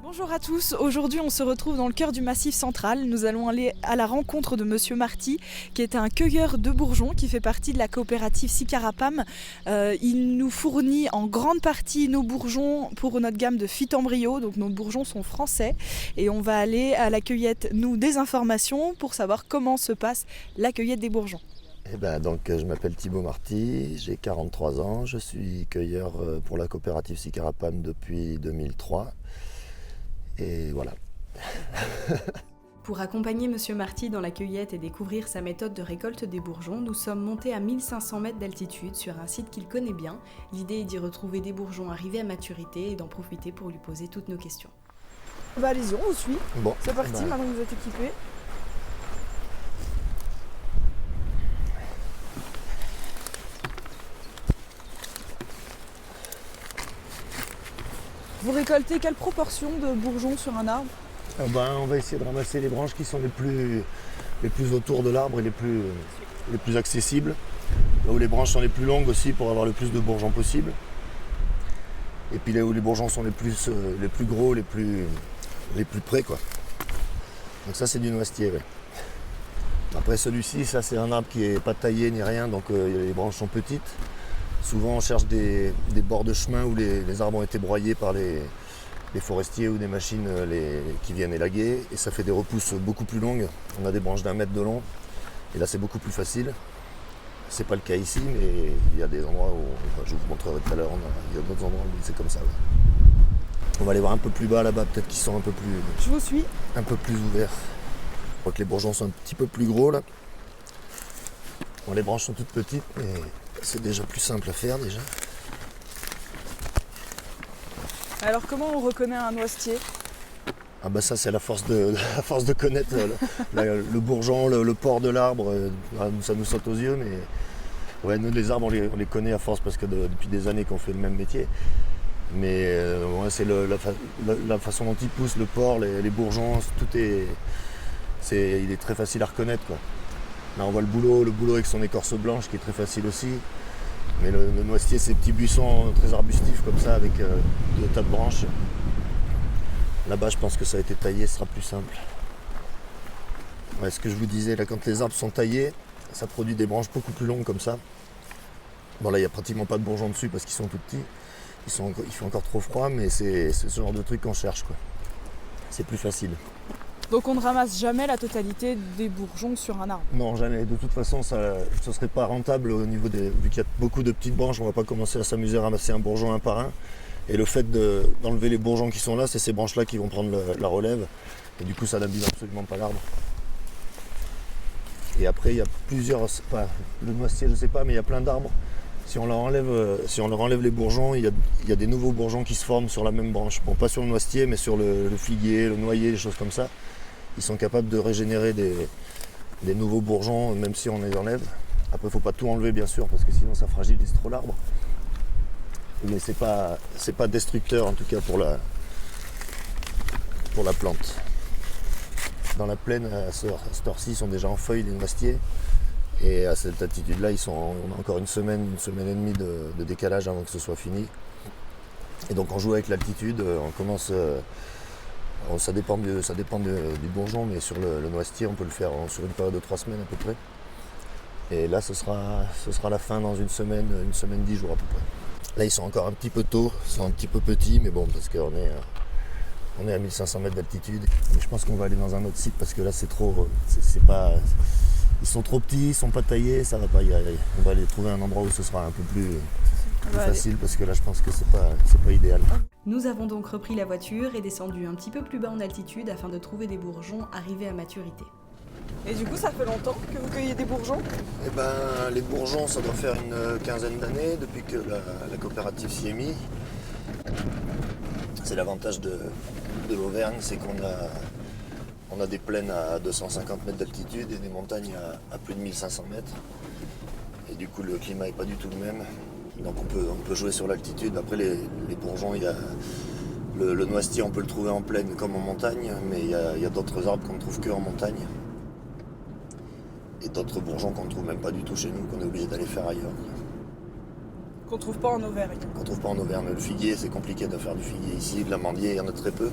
Bonjour à tous, aujourd'hui on se retrouve dans le cœur du Massif central. Nous allons aller à la rencontre de Monsieur Marty, qui est un cueilleur de bourgeons, qui fait partie de la coopérative Sicarapam. Il nous fournit en grande partie nos bourgeons pour notre gamme de Phytembrio, donc nos bourgeons sont français. Et on va aller à la cueillette, nous, des informations pour savoir comment se passe la cueillette des bourgeons. Je m'appelle Thibaut Marty, j'ai 43 ans, je suis cueilleur pour la coopérative Sicarapam depuis 2003. Et voilà. Pour accompagner Monsieur Marty dans la cueillette et découvrir sa méthode de récolte des bourgeons, nous sommes montés à 1500 mètres d'altitude sur un site qu'il connaît bien. L'idée est d'y retrouver des bourgeons arrivés à maturité et d'en profiter pour lui poser toutes nos questions. Allez-y, on vous suit. Bon, c'est parti, maintenant que vous êtes équipés. Vous récoltez quelle proportion de bourgeons sur un arbre ? On va essayer de ramasser les branches qui sont les plus autour de l'arbre et les plus accessibles. Là où les branches sont les plus longues aussi pour avoir le plus de bourgeons possible. Et puis là où les bourgeons sont les plus gros, les plus près, quoi. Donc ça c'est du noisetier, ouais. Après celui-ci, ça c'est un arbre qui n'est pas taillé ni rien, donc les branches sont petites. Souvent on cherche des bords de chemin où les arbres ont été broyés par les forestiers ou des machines qui viennent élaguer, et ça fait des repousses beaucoup plus longues. On a des branches d'1 mètre de long et là c'est beaucoup plus facile. C'est pas le cas ici, mais il y a des endroits où, je vous montrerai tout à l'heure, il y a d'autres endroits où c'est comme ça. Ouais. On va aller voir un peu plus bas là-bas, peut-être qu'ils sont un peu plus. Je vous suis. Un peu plus ouverts. Je crois que les bourgeons sont un petit peu plus gros là. Bon, les branches sont toutes petites, mais c'est déjà plus simple à faire déjà. Alors comment on reconnaît un noisetier ? Ça c'est la force de connaître le bourgeon, le port de l'arbre, ça nous saute aux yeux, mais ouais, nous les arbres on les connaît à force parce que depuis des années qu'on fait le même métier. Mais c'est la façon dont ils poussent, le port, les bourgeons, il est très facile à reconnaître, quoi. Là on voit le boulot avec son écorce blanche qui est très facile aussi. Mais le noisetier, ces petits buissons très arbustifs comme ça avec 2 tas de branches. Là-bas je pense que ça a été taillé, ce sera plus simple. Ouais, ce que je vous disais, là quand les arbres sont taillés, ça produit des branches beaucoup plus longues comme ça. Bon là il n'y a pratiquement pas de bourgeons dessus parce qu'ils sont tout petits. Il fait encore trop froid, mais c'est ce genre de truc qu'on cherche, quoi. C'est plus facile. Donc on ne ramasse jamais la totalité des bourgeons sur un arbre ? Non, jamais. De toute façon, ce ne serait pas rentable au niveau vu qu'il y a beaucoup de petites branches, on ne va pas commencer à s'amuser à ramasser un bourgeon un par un. Et le fait d'enlever les bourgeons qui sont là, c'est ces branches-là qui vont prendre la relève. Et du coup, ça n'abîme absolument pas l'arbre. Et après, il y a le noisetier, je ne sais pas, mais il y a plein d'arbres. Si on leur enlève les bourgeons, il y a des nouveaux bourgeons qui se forment sur la même branche. Bon, pas sur le noisetier, mais sur le figuier, le noyer, des choses comme ça. Ils sont capables de régénérer des nouveaux bourgeons, même si on les enlève. Après, il ne faut pas tout enlever, bien sûr, parce que sinon ça fragilise trop l'arbre. Mais c'est pas destructeur, en tout cas, pour la plante. Dans la plaine, à cette heure-ci, ils sont déjà en feuilles, les noisetiers. Et à cette altitude-là, on a encore une semaine et demie de décalage avant que ce soit fini. Et donc on joue avec l'altitude, on commence... ça dépend du bourgeon, mais sur le noisetier, on peut le faire sur une période de 3 semaines à peu près. Et là, ce sera la fin dans une semaine 10 jours à peu près. Là, ils sont encore un petit peu tôt, ils sont un petit peu petits, mais bon, parce qu'on est à 1500 mètres d'altitude. Mais je pense qu'on va aller dans un autre site parce que là, c'est trop... Ils sont trop petits, ils sont pas taillés, ça va pas y aller. On va aller trouver un endroit où ce sera un peu plus facile parce que là, je pense que c'est pas idéal. Nous avons donc repris la voiture et descendu un petit peu plus bas en altitude afin de trouver des bourgeons arrivés à maturité. Et du coup, ça fait longtemps que vous cueillez des bourgeons ? Les bourgeons, ça doit faire une quinzaine d'années depuis que la coopérative s'y est mise. C'est l'avantage de l'Auvergne, c'est qu'on a des plaines à 250 mètres d'altitude et des montagnes à plus de 1500 mètres. Et du coup, le climat n'est pas du tout le même. Donc on peut jouer sur l'altitude. Après, les bourgeons, il y a le noisetier, on peut le trouver en plaine comme en montagne, mais il y a d'autres arbres qu'on ne trouve qu'en montagne. Et d'autres bourgeons qu'on ne trouve même pas du tout chez nous, qu'on est obligé d'aller faire ailleurs. Qu'on trouve pas en Auvergne. Qu'on trouve pas en Auvergne. Le figuier, c'est compliqué de faire du figuier ici. De l'amandier, il y en a très peu.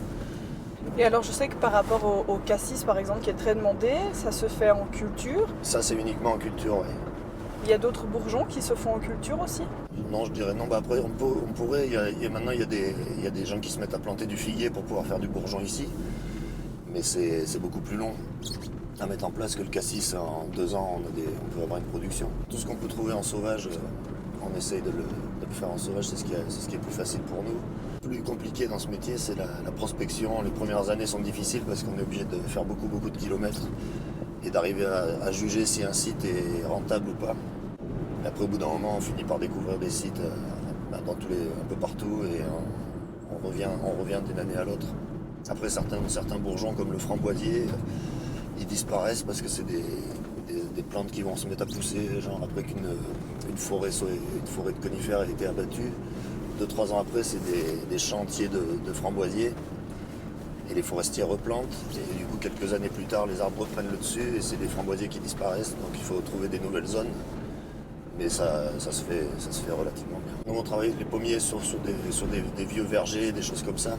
Et alors je sais que par rapport au cassis par exemple qui est très demandé, ça se fait en culture. Ça, c'est uniquement en culture, oui. Il y a d'autres bourgeons qui se font en culture aussi? Non, je dirais non. Bah après, on pourrait. Maintenant, il y a des gens qui se mettent à planter du figuier pour pouvoir faire du bourgeon ici. Mais c'est beaucoup plus long à mettre en place que le cassis. En 2 ans, on peut avoir une production. Tout ce qu'on peut trouver en sauvage, on essaye de le faire en sauvage. C'est ce qui est plus facile pour nous. Le plus compliqué dans ce métier, c'est la prospection. Les premières années sont difficiles parce qu'on est obligé de faire beaucoup de kilomètres et d'arriver à juger si un site est rentable ou pas. Et après, au bout d'un moment, on finit par découvrir des sites un peu partout et on revient d'une année à l'autre. Après, certains bourgeons, comme le framboisier, ils disparaissent parce que c'est des plantes qui vont se mettre à pousser, genre après qu'une forêt de conifères a été abattue. 2-3 ans après, c'est des chantiers de framboisiers. Et les forestiers replantent, et du coup quelques années plus tard les arbres reprennent le dessus et c'est des framboisiers qui disparaissent, donc il faut trouver des nouvelles zones. Mais ça se fait relativement bien. Nous on travaille les pommiers sur des vieux vergers, des choses comme ça.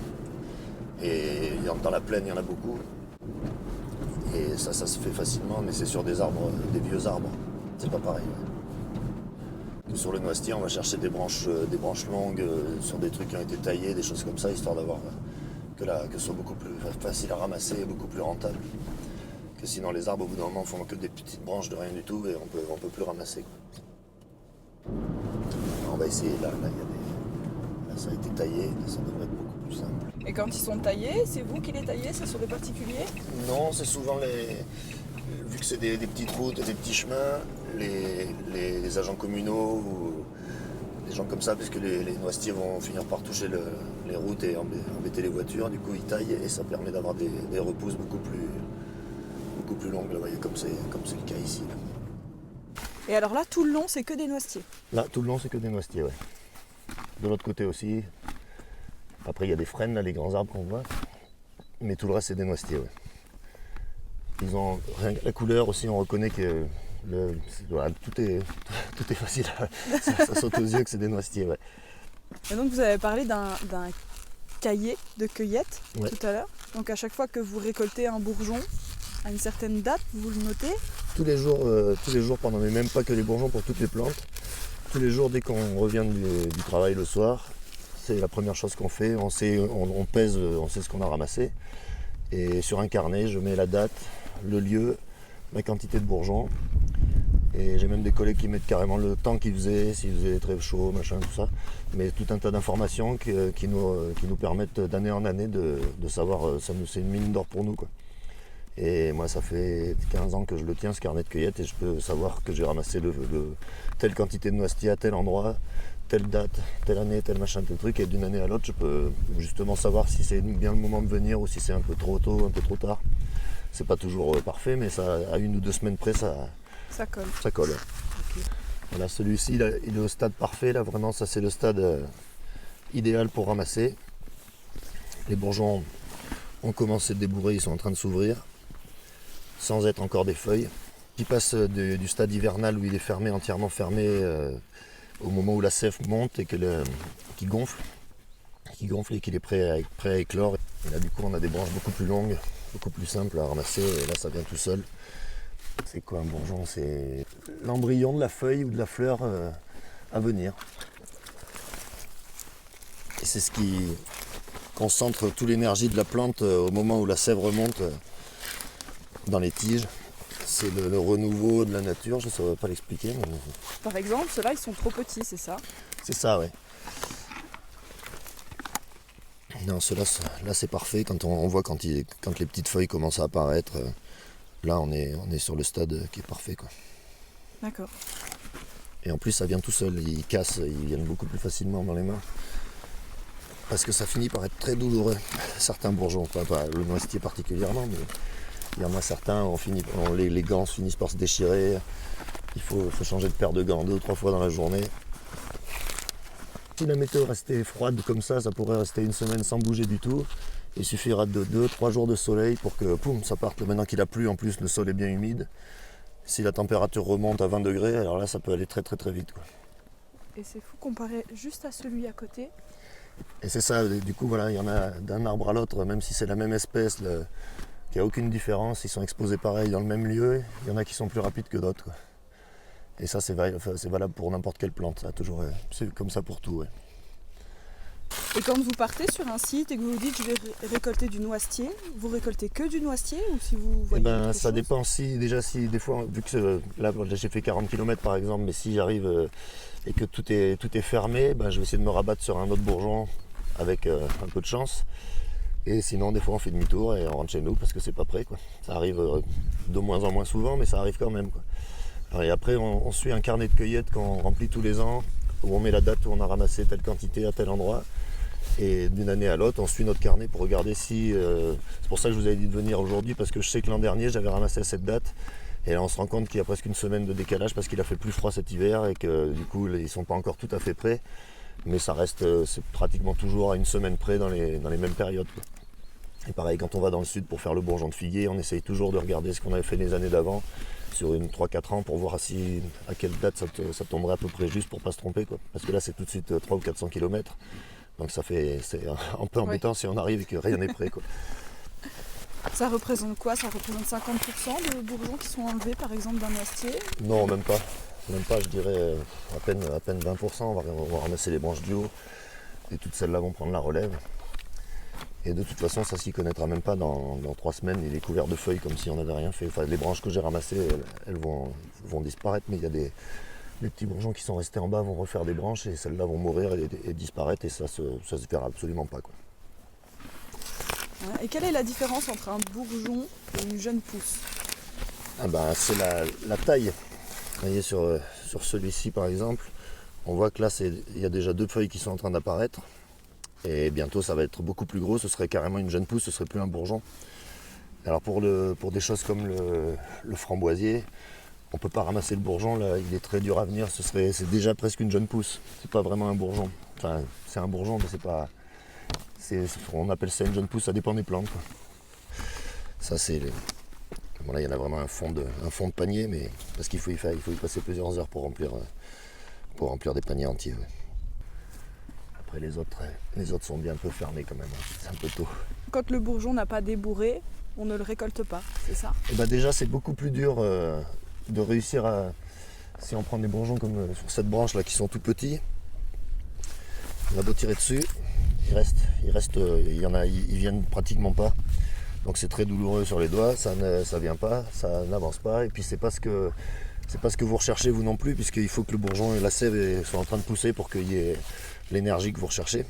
Et dans la plaine il y en a beaucoup. Et ça se fait facilement, mais c'est sur des vieux arbres. C'est pas pareil. Ouais. Sur le noisetier, on va chercher des branches longues sur des trucs qui ont été taillés, des choses comme ça, histoire d'avoir que ce soit beaucoup plus facile à ramasser et beaucoup plus rentable. Que sinon les arbres au bout d'un moment font que des petites branches de rien du tout et on peut plus ramasser. On va essayer là ça a été taillé, ça devrait être beaucoup plus simple. Et quand ils sont taillés, c'est vous qui les taillez? C'est sur des particuliers? Non, c'est souvent vu que c'est des petites routes et des petits chemins, les agents communaux ou des gens comme ça, parce que les noisetiers vont finir par toucher les routes et embêter les voitures, du coup ils taillent et ça permet d'avoir des repousses beaucoup plus longues, là, voyez, comme c'est le cas ici. Là. Et alors là, tout le long, c'est que des noisetiers? Là, tout le long, c'est que des noisetiers, ouais. De l'autre côté aussi. Après, il y a des frênes, là, les grands arbres qu'on voit. Mais tout le reste, c'est des noisetiers, ouais. Ils ont la couleur aussi, on reconnaît que tout est facile. Ça saute aux yeux que c'est des noisetiers, ouais. Et donc vous avez parlé d'un cahier de cueillette ouais. Tout à l'heure. Donc à chaque fois que vous récoltez un bourgeon, à une certaine date, vous le notez? Tous les jours pendant, mais même pas que les bourgeons, pour toutes les plantes. Tous les jours, dès qu'on revient du travail le soir, c'est la première chose qu'on fait. On pèse, on sait ce qu'on a ramassé. Et sur un carnet, je mets la date, le lieu, la quantité de bourgeons. Et j'ai même des collègues qui mettent carrément le temps qu'il faisait, s'il faisait très chaud, machin, tout ça. Mais tout un tas d'informations qui nous permettent d'année en année de savoir, c'est une mine d'or pour nous, quoi. Et moi, ça fait 15 ans que je le tiens, ce carnet de cueillette, et je peux savoir que j'ai ramassé telle quantité de noisetiers à tel endroit, telle date, telle année, tel machin, tel truc. Et d'une année à l'autre, je peux justement savoir si c'est bien le moment de venir ou si c'est un peu trop tôt, un peu trop tard. C'est pas toujours parfait, mais ça, à 1 ou 2 semaines près, ça colle. Ça colle. Okay. Voilà, celui-ci, il est au stade parfait. Là, vraiment, ça, c'est le stade idéal pour ramasser. Les bourgeons ont commencé de débourrer, ils sont en train de s'ouvrir, sans être encore des feuilles. Qui passe du stade hivernal où il est fermé, entièrement fermé, au moment où la sève monte et qui gonfle et qu'il est prêt à éclore. Et là, du coup, on a des branches beaucoup plus longues, beaucoup plus simples à ramasser, et là, ça vient tout seul. C'est quoi un bourgeon? C'est l'embryon de la feuille ou de la fleur à venir. Et c'est ce qui concentre toute l'énergie de la plante au moment où la sève remonte dans les tiges. C'est le renouveau de la nature, je ne saurais pas l'expliquer. Mais... Par exemple, ceux-là, ils sont trop petits, c'est ça? C'est ça, oui. Non, ceux-là, là, c'est parfait. Quand on voit quand les petites feuilles commencent à apparaître, là, on est sur le stade qui est parfait, quoi. D'accord. Et en plus, ça vient tout seul. Ils cassent, ils viennent beaucoup plus facilement dans les mains. Parce que ça finit par être très douloureux. Certains bourgeons, pas le noisetier particulièrement, mais il y en a certains, les gants finissent par se déchirer. Il faut changer de paire de gants 2 ou 3 fois dans la journée. Si la météo restait froide comme ça pourrait rester 1 semaine sans bouger du tout. Il suffira de 2-3 jours de soleil pour que ça parte. Maintenant qu'il a plu, en plus le sol est bien humide. Si la température remonte à 20 degrés, alors là ça peut aller très très très vite, quoi. Et c'est fou comparé juste à celui à côté. Et c'est ça, du coup, voilà, il y en a d'un arbre à l'autre, même si c'est la même espèce, il n'y a aucune différence, ils sont exposés pareil dans le même lieu, il y en a qui sont plus rapides que d'autres, quoi. Et ça, c'est valable pour n'importe quelle plante, ça a toujours, c'est comme ça pour tout. Ouais. Et quand vous partez sur un site et que vous vous dites je vais récolter du noisetier, vous récoltez que du noisetier ou si vous Eh voyez ben, autre ça chose? dépend si des fois, vu que là j'ai fait 40 km par exemple, mais si j'arrive et que tout est fermé, ben, je vais essayer de me rabattre sur un autre bourgeon avec un peu de chance. Et sinon, des fois, on fait demi-tour et on rentre chez nous parce que c'est pas prêt, quoi. Ça arrive de moins en moins souvent, mais ça arrive quand même, quoi. Alors, et après, on suit un carnet de cueillette qu'on remplit tous les ans, où on met la date où on a ramassé telle quantité à tel endroit. Et d'une année à l'autre, on suit notre carnet pour regarder si... c'est pour ça que je vous avais dit de venir aujourd'hui, parce que je sais que l'an dernier, j'avais ramassé à cette date. Et là, on se rend compte qu'il y a presque une semaine de décalage parce qu'il a fait plus froid cet hiver et que du coup, ils ne sont pas encore tout à fait prêts. Mais ça reste, c'est pratiquement toujours à une semaine près dans les mêmes périodes, quoi. Et pareil, quand on va dans le sud pour faire le bourgeon de figuier, on essaye toujours de regarder ce qu'on avait fait les années d'avant sur une 3-4 ans pour voir à quelle date ça tomberait à peu près juste pour pas se tromper, quoi. Parce que là, c'est tout de suite 300 ou 400 km. Donc c'est un peu embêtant si on arrive et que rien n'est prêt, quoi. Ça représente quoi? Ça représente 50% de bourgeons qui sont enlevés par exemple d'un noisetier? Non, même pas. Même pas, je dirais à peine 20%. On va ramasser les branches du haut et toutes celles-là vont prendre la relève. Et de toute façon, ça s'y connaîtra même pas dans 3 semaines. Il est couvert de feuilles comme si on n'avait rien fait. Enfin, les branches que j'ai ramassées, elles vont disparaître, mais il y a des petits bourgeons qui sont restés en bas vont refaire des branches et celles-là vont mourir et disparaître et ça se verra absolument pas, quoi. Et quelle est la différence entre un bourgeon et une jeune pousse? Ah ben, c'est la taille. Vous voyez sur celui-ci par exemple, on voit que là il y a déjà 2 feuilles qui sont en train d'apparaître. Et bientôt ça va être beaucoup plus gros, ce serait carrément une jeune pousse, ce serait plus un bourgeon. Alors pour des choses comme le framboisier, on ne peut pas ramasser le bourgeon, là il est très dur à venir, c'est déjà presque une jeune pousse, c'est pas vraiment un bourgeon. Enfin c'est un bourgeon mais c'est pas. On appelle ça une jeune pousse, ça dépend des plantes, quoi. Ça c'est. Bon, là il y en a vraiment un fond de panier, mais parce qu'il faut y passer plusieurs heures pour remplir des paniers entiers. Ouais. Après les autres sont bien un peu fermés quand même, hein. C'est un peu tôt. Quand le bourgeon n'a pas débourré, on ne le récolte pas, c'est ça? Et bah déjà c'est beaucoup plus dur de réussir à. Si on prend des bourgeons comme sur cette branche là qui sont tout petits, on a beau tirer dessus, il y en a, ils viennent pratiquement pas. Donc c'est très douloureux sur les doigts, ça vient pas, ça n'avance pas, et puis c'est pas ce que vous recherchez vous non plus, puisqu'il faut que le bourgeon et la sève soient en train de pousser pour qu'il y ait l'énergie que vous recherchez.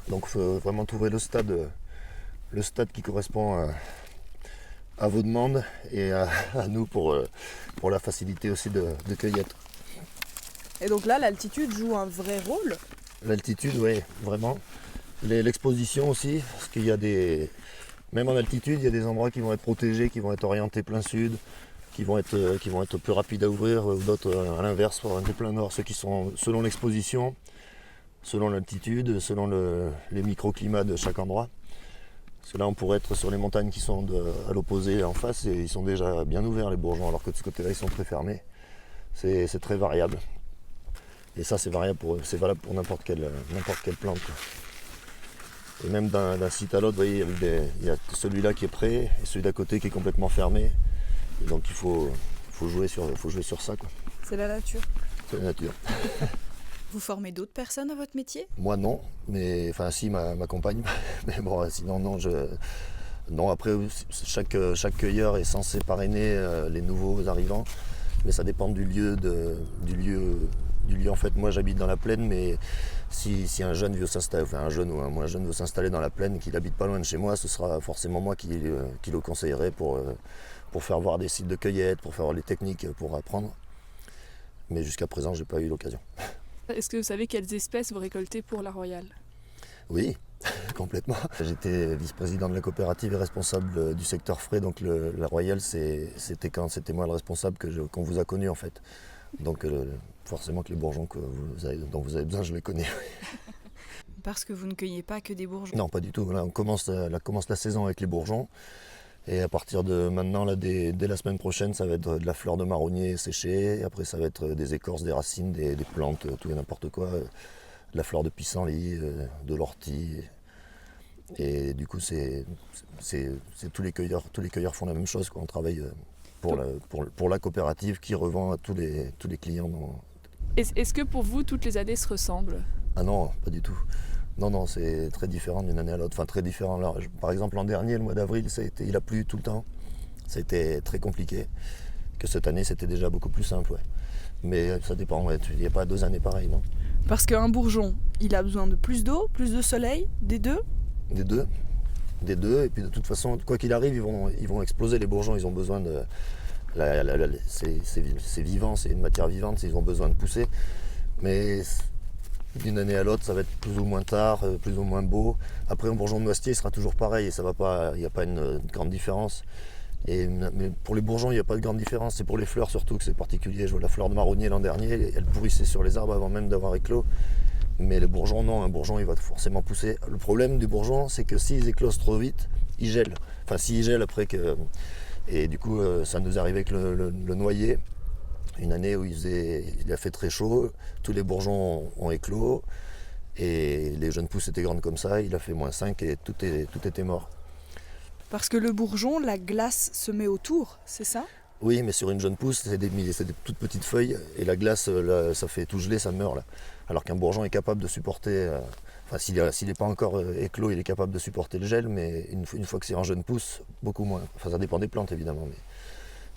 Donc il faut vraiment trouver le stade qui correspond à vos demandes et à nous pour la facilité aussi de cueillette. Et donc là, l'altitude joue un vrai rôle? L'altitude, oui, vraiment. L'exposition aussi, parce qu'il y a même en altitude, il y a des endroits qui vont être protégés, qui vont être orientés plein sud, qui vont être plus rapides à ouvrir, d'autres à l'inverse, orientés plein nord, ceux qui sont selon l'exposition, selon l'altitude, selon les microclimats de chaque endroit. Parce que là, on pourrait être sur les montagnes qui sont à l'opposé, en face, et ils sont déjà bien ouverts, les bourgeons, alors que de ce côté-là, ils sont très fermés. C'est très variable. Et ça, c'est valable pour n'importe quelle plante, quoi. Et même d'un site à l'autre, vous voyez, il y a celui-là qui est prêt et celui d'à côté qui est complètement fermé. Et donc il faut jouer sur ça, quoi. C'est la nature. C'est la nature. Vous formez d'autres personnes à votre métier? Moi non, mais enfin si ma compagne. Mais bon, sinon non, non, après chaque cueilleur est censé parrainer les nouveaux arrivants, mais ça dépend du lieu en fait. Moi j'habite dans la plaine, mais si un jeune veut s'installer, enfin un jeune ou un moins jeune veut s'installer dans la plaine et qu'il habite pas loin de chez moi, ce sera forcément moi qui le conseillerai pour faire voir des sites de cueillette, pour faire les techniques pour apprendre. Mais jusqu'à présent j'ai pas eu l'occasion. Est-ce que vous savez quelles espèces vous récoltez pour la Royale? Oui, complètement. J'étais vice-président de la coopérative et responsable du secteur frais, donc la Royale c'était moi le responsable qu'on vous a connu en fait. Donc forcément que les bourgeons dont vous avez besoin, je les connais. Parce que vous ne cueillez pas que des bourgeons? Non, pas du tout. Là, on commence la saison avec les bourgeons. Et à partir de maintenant, là, dès la semaine prochaine, ça va être de la fleur de marronnier séchée. Et après, ça va être des écorces, des racines, des plantes, tout et n'importe quoi. de la fleur de pissenlit, de l'ortie. Et du coup, tous les cueilleurs font la même chose, quoi. On travaille pour la coopérative qui revend à tous les clients. Est-ce que pour vous, toutes les années se ressemblent? Ah non, pas du tout. Non, c'est très différent d'une année à l'autre. Enfin, très différent. Là, par exemple, l'an dernier, le mois d'avril, il a plu tout le temps. Ça a été très compliqué. Que cette année, c'était déjà beaucoup plus simple. Ouais. Mais ça dépend. Ouais. Il n'y a pas 2 années pareilles, non. Parce qu'un bourgeon, il a besoin de plus d'eau, plus de soleil, des deux? Des deux. Et puis de toute façon, quoi qu'il arrive, ils vont exploser. Les bourgeons, ils ont besoin de... c'est vivant, c'est une matière vivante, ils ont besoin de pousser. Mais d'une année à l'autre, ça va être plus ou moins tard, plus ou moins beau. Après, un bourgeon de noisetier, il sera toujours pareil et ça va pas, il n'y a pas une grande différence. Mais pour les bourgeons, il n'y a pas de grande différence. C'est pour les fleurs surtout que c'est particulier. Je vois la fleur de marronnier l'an dernier, elle pourrissait sur les arbres avant même d'avoir éclos. Mais les bourgeons, non, un bourgeon, il va forcément pousser. Le problème du bourgeon, c'est que s'ils éclosent trop vite, ils gèlent. Enfin, s'ils gèlent après que... Et du coup, ça nous est arrivé avec le noyer. Une année où il a fait très chaud, tous les bourgeons ont éclos et les jeunes pousses étaient grandes comme ça, il a fait -5 et tout était mort. Parce que le bourgeon, la glace se met autour, c'est ça? Oui, mais sur une jeune pousse, c'est des toutes petites feuilles et la glace, là, ça fait tout geler, ça meurt là. Alors qu'un bourgeon est capable de supporter, enfin s'il n'est pas encore éclos, il est capable de supporter le gel, mais une fois que c'est en jeune pousse, beaucoup moins. Enfin ça dépend des plantes évidemment.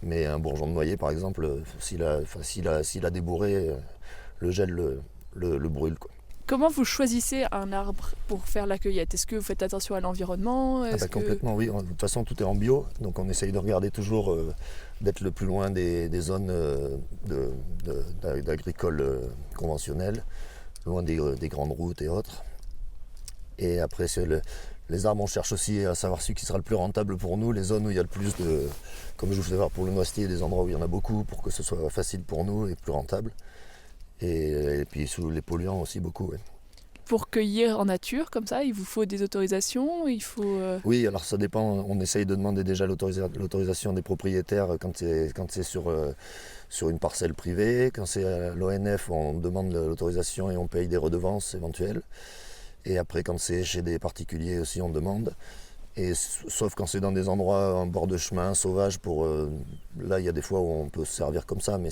Mais un bourgeon de noyer, par exemple, s'il a débourré, le gel le brûle, quoi. Comment vous choisissez un arbre pour faire la cueillette? Est-ce que vous faites attention à l'environnement? Complètement, oui. De toute façon, tout est en bio, donc on essaye de regarder toujours d'être le plus loin des zones d'agricole conventionnelles, loin des grandes routes et autres. Et après, les arbres, on cherche aussi à savoir celui qui sera le plus rentable pour nous, les zones où il y a le plus de, comme je vous faisais voir pour le noisetier, des endroits où il y en a beaucoup pour que ce soit facile pour nous et plus rentable. Et puis sous les polluants aussi beaucoup. Ouais. Pour cueillir en nature comme ça, il vous faut des autorisations, Oui, alors ça dépend, on essaye de demander déjà l'autorisation des propriétaires quand c'est sur une parcelle privée. Quand c'est à l'ONF, on demande l'autorisation et on paye des redevances éventuelles. Et après, quand c'est chez des particuliers aussi, on demande. Et sauf quand c'est dans des endroits en bord de chemin, sauvages, là il y a des fois où on peut se servir comme ça, mais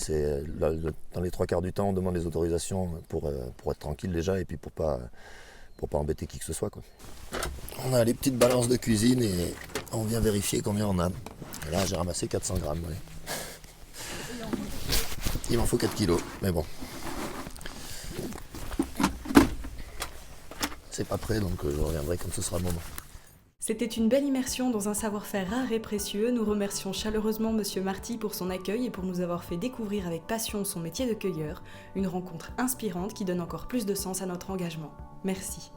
dans les 3/4 du temps, on demande les autorisations pour être tranquille déjà et puis pour pas embêter qui que ce soit, quoi. On a les petites balances de cuisine et on vient vérifier combien on a. Et là j'ai ramassé 400 grammes. Ouais. Il m'en faut 4 kilos, mais bon. C'est pas prêt, donc je reviendrai quand ce sera le moment. C'était une belle immersion dans un savoir-faire rare et précieux. Nous remercions chaleureusement Monsieur Marty pour son accueil et pour nous avoir fait découvrir avec passion son métier de cueilleur, une rencontre inspirante qui donne encore plus de sens à notre engagement. Merci.